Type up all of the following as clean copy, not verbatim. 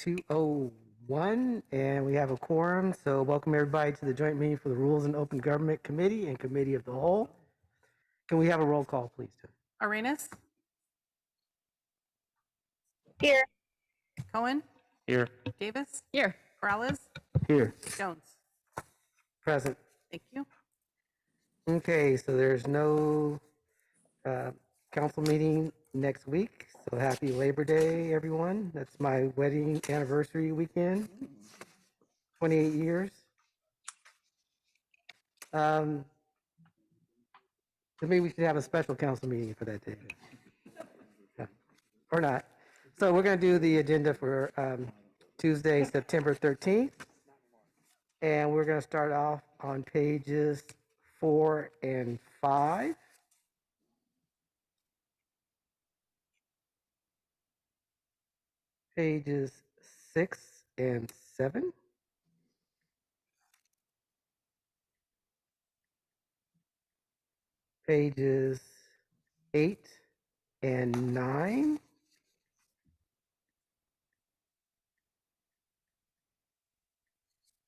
2:01, and we have a quorum. So welcome everybody to the joint meeting for the Rules and Open Government Committee and Committee of the Whole. Can we have a roll call, please? Arenas? Here. Cohen? Here. Davis? Here. Morales? Here. Jones? Present. Thank you. Okay, so there's no council meeting next week. So happy Labor Day, everyone. That's my wedding anniversary weekend. 28 years. Maybe we should have a special council meeting for that day. Yeah. Or not. So we're going to do the agenda for Tuesday, September 13th. And we're going to start off on pages 4 and 5. Pages 6 and 7. Pages 8 and 9.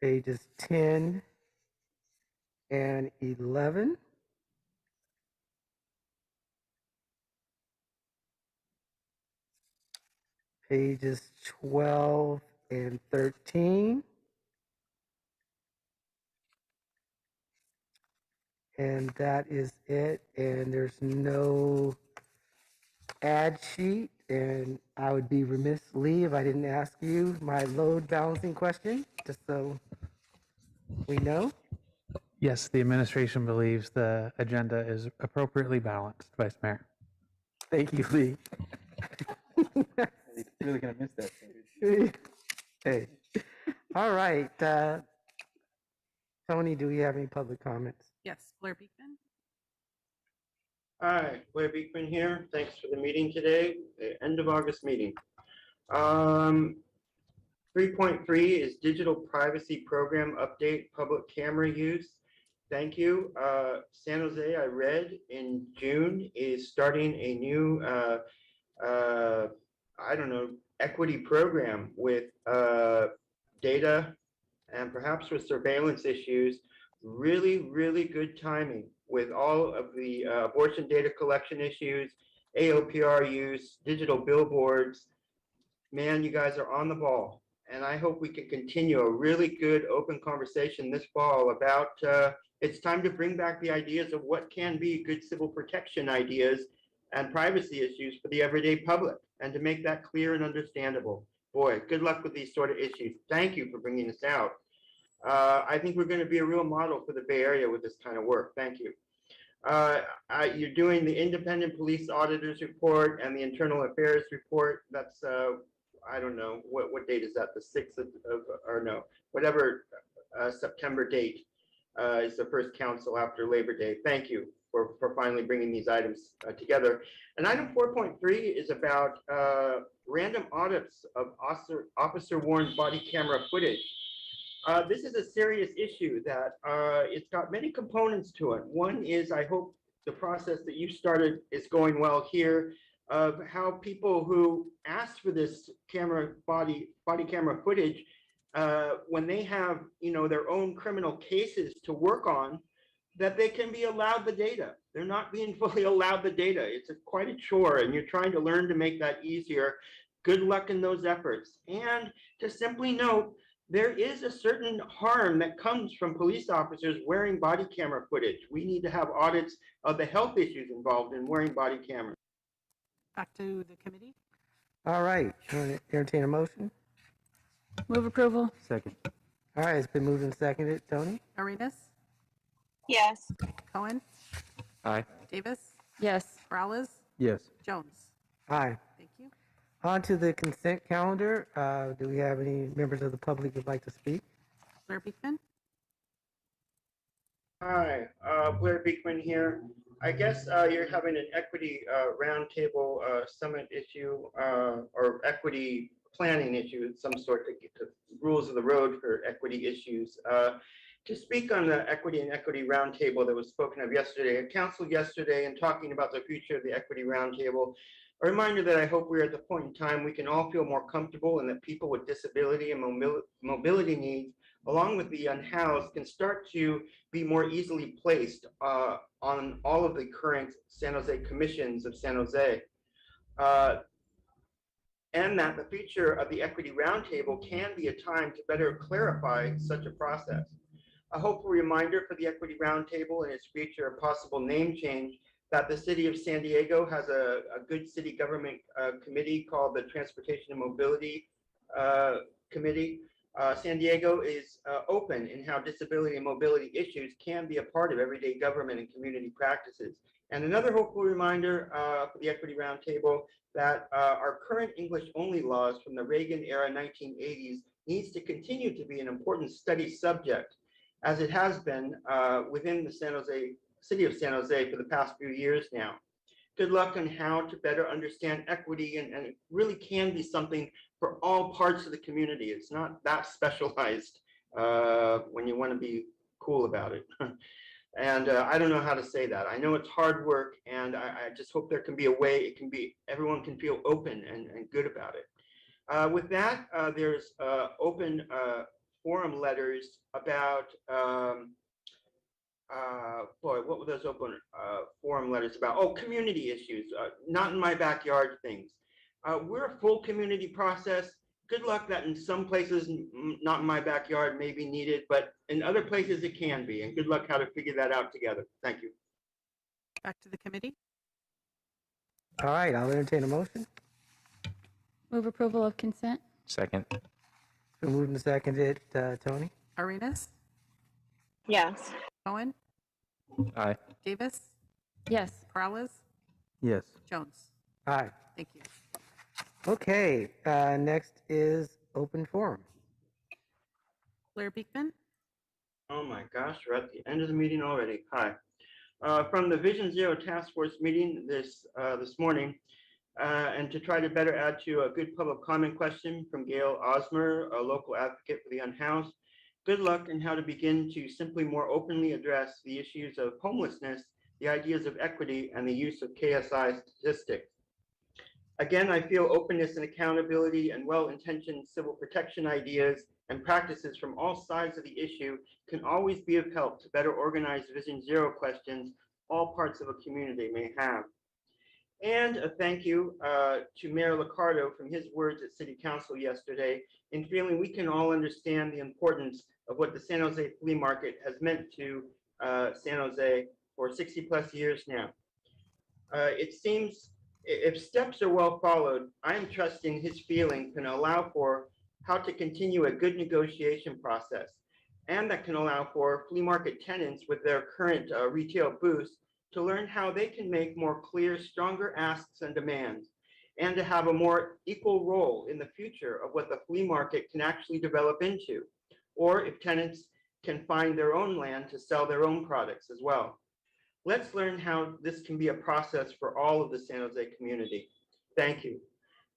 Pages 10 and 11. Pages 12 and 13. And that is it. And there's no ad sheet. And I would be remiss, Lee, if I didn't ask you my load balancing question, just so we know. Yes, the administration believes the agenda is appropriately balanced, Vice Mayor. Thank you, Lee. He's really gonna miss that. Hey. All right. Tony, do we have any public comments? Yes, Blair Beekman. Hi, Blair Beekman here. Thanks for the meeting today, the end of August meeting. 3.3 is digital privacy program update, public camera use. Thank you. San Jose, I read in June, is starting a new, I don't know, equity program with data and perhaps with surveillance issues. Really, really good timing with all of the abortion data collection issues, AOPR use, digital billboards. Man, you guys are on the ball. And I hope we can continue a really good open conversation this fall about it's time to bring back the ideas of what can be good civil protection ideas and privacy issues for the everyday public, and to make that clear and understandable. Boy, good luck with these sort of issues. Thank you for bringing this out. I think we're going to be a real model for the Bay Area with this kind of work. Thank you. You're doing the independent police auditors report and the internal affairs report. That's, I don't know, what date is that? The 6th of or no, whatever September date is the first council after Labor Day. Thank you for finally bringing these items together. And item 4.3 is about random audits of officer worn body camera footage. This is a serious issue that it's got many components to it. One is, I hope the process that you started is going well here, of how people who ask for this body camera footage, when they have, you know, their own criminal cases to work on, that they can be allowed the data. They're not being fully allowed the data. It's quite a chore, and you're trying to learn to make that easier. Good luck in those efforts. And to simply note, there is a certain harm that comes from police officers wearing body camera footage. We need to have audits of the health issues involved in wearing body cameras. Back to the committee. All right. Entertain a motion. Move approval. Second. All right. It's been moved and seconded. Tony? Arenas? Yes. Cohen? Aye. Davis? Yes. Morales? Yes. Jones? Aye. Thank you. On to the consent calendar. Do we have any members of the public who'd like to speak? Blair Beekman. Hi, Blair Beekman here. I guess you're having an equity roundtable summit issue or equity planning issue of some sort to get to rules of the road for equity issues. To speak on the equity and equity roundtable that was spoken of yesterday, at council yesterday, and talking about the future of the equity roundtable, A reminder that I hope we're at the point in time we can all feel more comfortable and that people with disability and mobility needs, along with the unhoused, can start to be more easily placed on all of the current San Jose commissions of San Jose. And that the future of the Equity Roundtable can be a time to better clarify such a process. A hopeful reminder for the Equity Roundtable and its future a possible name change, that the city of San Diego has a good city government committee called the Transportation and Mobility Committee. San Diego is open in how disability and mobility issues can be a part of everyday government and community practices. And another hopeful reminder for the Equity Roundtable that our current English-only laws from the Reagan-era 1980s needs to continue to be an important study subject, as it has been within the city of San Jose for the past few years now. Good luck on how to better understand equity, and it really can be something for all parts of the community. It's not that specialized when you want to be cool about it. And I don't know how to say that. I know it's hard work, and I just hope there can be a way everyone can feel open and good about it. With that, there's open forum letters about, what were those open forum letters about? Oh, community issues, not in my backyard things. We're a full community process. Good luck that in some places, not in my backyard, may be needed, but in other places it can be. And good luck how to figure that out together. Thank you. Back to the committee. All right, I'll entertain a motion. Move approval of consent. Second. Been moved and seconded. Tony? Arenas, Yes. Cohen, Aye. Davis, Yes. Peralez, Yes. Jones. Aye. Thank you. Okay, next is open forum. Blair Beekman, Oh my gosh, we're at the end of the meeting already. Hi. From the Vision Zero Task Force meeting this morning, and to try to better add to a good public comment question from Gail Osmer, a local advocate for the unhoused. Good luck in how to begin to simply more openly address the issues of homelessness, the ideas of equity, and the use of KSI statistics. Again, I feel openness and accountability and well-intentioned civil protection ideas and practices from all sides of the issue can always be of help to better organize Vision Zero questions all parts of a community may have. And a thank you to Mayor Liccardo from his words at City Council yesterday in feeling we can all understand the importance of what the San Jose flea market has meant to San Jose for 60 plus years now. It seems if steps are well followed, I am trusting his feeling can allow for how to continue a good negotiation process, and that can allow for flea market tenants with their current retail booths to learn how they can make more clear, stronger asks and demands, and to have a more equal role in the future of what the flea market can actually develop into, or if tenants can find their own land to sell their own products as well. Let's learn how this can be a process for all of the San Jose community. Thank you.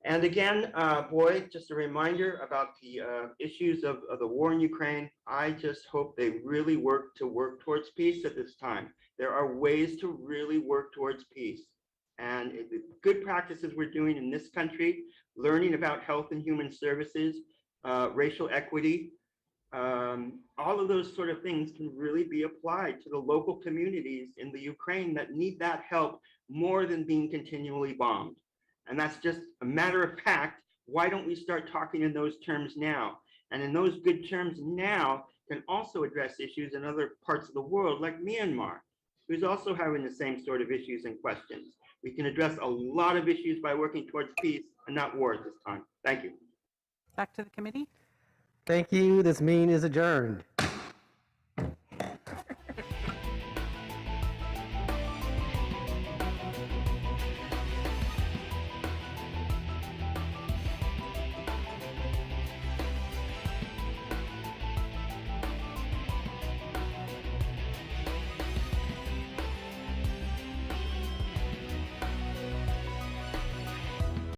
And again, boy, just a reminder about the issues of the war in Ukraine. I just hope they really work towards peace at this time. There are ways to really work towards peace. And the good practices we're doing in this country, learning about health and human services, racial equity, all of those sort of things can really be applied to the local communities in the Ukraine that need that help more than being continually bombed. And that's just a matter of fact. Why don't we start talking in those terms now? And in those good terms now can also address issues in other parts of the world, like Myanmar, who's also having the same sort of issues and questions. We can address a lot of issues by working towards peace and not war at this time. Thank you. Back to the committee. Thank you. This meeting is adjourned.